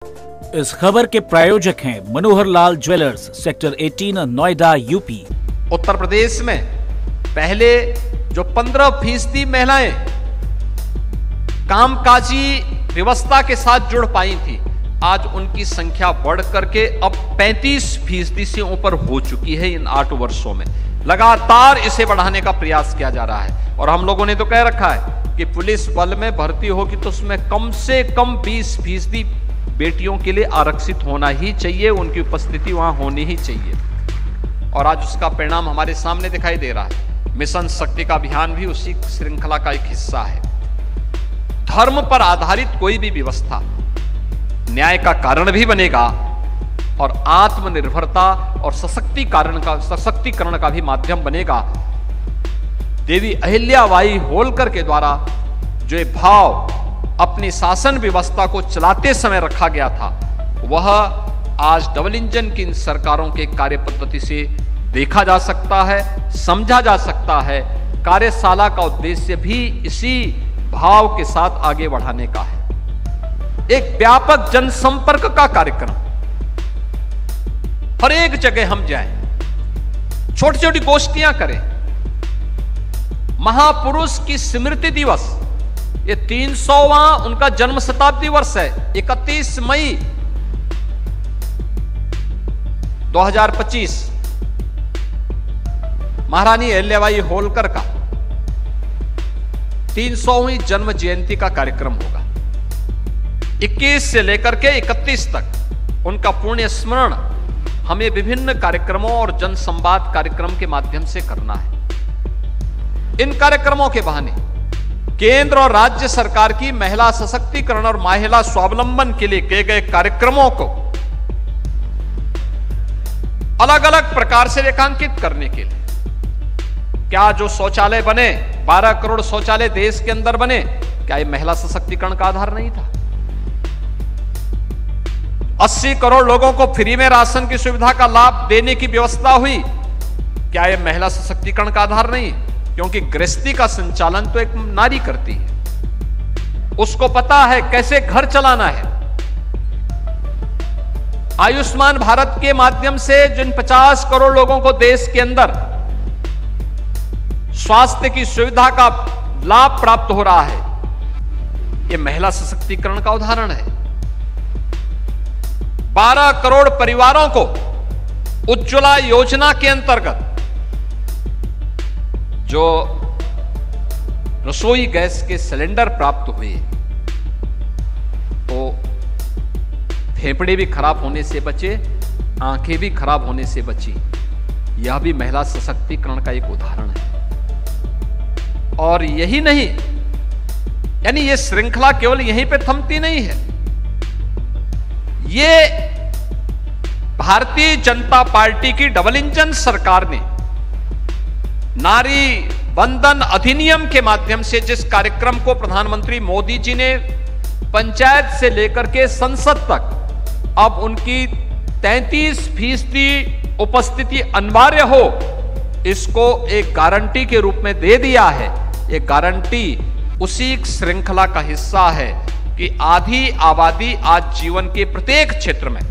इस खबर के प्रायोजक हैं Manohar Lal jewellers, sector 18, Noida, UP. Uttar Pradesh में पहले जो 15% महिलाएं कामकाजी व्यवस्था के साथ जुड़ पाई थी, आज उनकी संख्या बढ़ करके अब 35% से ऊपर हो चुकी है। इन 8 वर्षों में लगातार इसे बढ़ाने का प्रयास किया जा रहा है। और हम लोगों ने तो कह रखा है कि पुलिस बल में भर्ती होगी तो उसमें कम से कम 20% बेटियों के लिए आरक्षित होना ही चाहिए, उनकी उपस्थिति वहां होनी ही चाहिए। और आज उसका परिणाम हमारे सामने दिखाई दे रहा है। मिशन शक्ति का अभियान भी उसी श्रृंखला का एक हिस्सा है। धर्म पर आधारित कोई भी व्यवस्था न्याय का कारण भी बनेगा और आत्मनिर्भरता और सशक्तिकरण का भी माध्यम बनेगा। देवी अहिल्याबाई होलकर के द्वारा जो भाव अपनी शासन व्यवस्था को चलाते समय रखा गया था, वह आज डबल इंजन की इन सरकारों के कार्य पद्धति से देखा जा सकता है, समझा जा सकता है। कार्यशाला का उद्देश्य भी इसी भाव के साथ आगे बढ़ाने का है। एक व्यापक जनसंपर्क का कार्यक्रम, हर एक जगह हम जाएं, छोटी छोटी गोष्ठियां करें। महापुरुष की स्मृति दिवस, ये 300वां उनका जन्म शताब्दी वर्ष है। 31 मई 2025 महारानी अहिल्याबाई होलकर का 300वीं जन्म जयंती का कार्यक्रम होगा। 21 से लेकर के 31 तक उनका पुण्य स्मरण हमें विभिन्न कार्यक्रमों और जनसंवाद कार्यक्रम के माध्यम से करना है। इन कार्यक्रमों के बहाने केंद्र और राज्य सरकार की महिला सशक्तिकरण और महिला स्वावलंबन के लिए किए गए कार्यक्रमों को अलग अलग प्रकार से रेखांकित करने के लिए, क्या जो शौचालय बने, 12 करोड़ शौचालय देश के अंदर बने, क्या यह महिला सशक्तिकरण का आधार नहीं था? 80 करोड़ लोगों को फ्री में राशन की सुविधा का लाभ देने की व्यवस्था हुई, क्या यह महिला सशक्तिकरण का आधार नहीं? क्योंकि गृहस्थी का संचालन तो एक नारी करती है, उसको पता है कैसे घर चलाना है। आयुष्मान भारत के माध्यम से जिन 50 करोड़ लोगों को देश के अंदर स्वास्थ्य की सुविधा का लाभ प्राप्त हो रहा है, यह महिला सशक्तिकरण का उदाहरण है। 12 करोड़ परिवारों को उज्ज्वला योजना के अंतर्गत जो रसोई गैस के सिलेंडर प्राप्त हुए, तो फेफड़े भी खराब होने से बचे, आंखें भी खराब होने से बची। यह भी महिला सशक्तिकरण का एक उदाहरण है। और यही नहीं, यानी यह श्रृंखला केवल यहीं पे थमती नहीं है। ये भारतीय जनता पार्टी की डबल इंजन सरकार ने नारी वंदन अधिनियम के माध्यम से जिस कार्यक्रम को प्रधानमंत्री मोदी जी ने पंचायत से लेकर के संसद तक अब उनकी 33% उपस्थिति अनिवार्य हो, इसको एक गारंटी के रूप में दे दिया है। ये गारंटी उसी श्रृंखला का हिस्सा है कि आधी आबादी आज जीवन के प्रत्येक क्षेत्र में,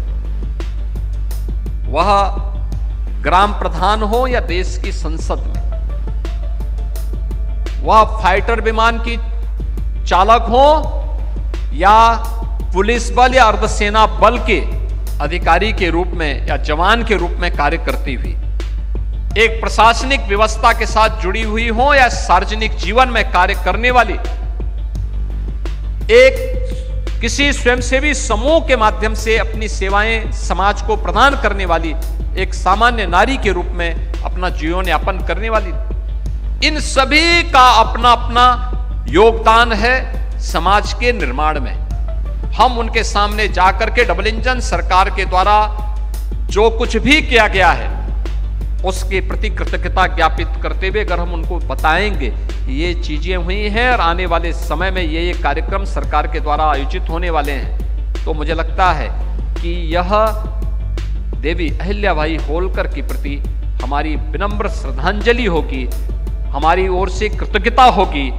वह ग्राम प्रधान हो या देश की संसद में, वह फाइटर विमान की चालक हो या पुलिस बल या अर्धसेना बल के अधिकारी के रूप में या जवान के रूप में कार्य करती हुई, एक प्रशासनिक व्यवस्था के साथ जुड़ी हुई हो या सार्वजनिक जीवन में कार्य करने वाली, एक किसी स्वयंसेवी समूह के माध्यम से अपनी सेवाएं समाज को प्रदान करने वाली एक सामान्य नारी के रूप में अपना जीवन यापन करने वाली, इन सभी का अपना अपना योगदान है समाज के निर्माण में। हम उनके सामने जाकर के डबल इंजन सरकार के द्वारा जो कुछ भी किया गया है उसके प्रति कृतज्ञता ज्ञापित करते हुए अगर हम उनको बताएंगे ये चीजें हुई हैं और आने वाले समय में ये कार्यक्रम सरकार के द्वारा आयोजित होने वाले हैं, तो मुझे लगता है कि यह देवी अहिल्याबाई होलकर के प्रति हमारी विनम्र श्रद्धांजलि होगी, हमारी ओर से कृतज्ञता होगी।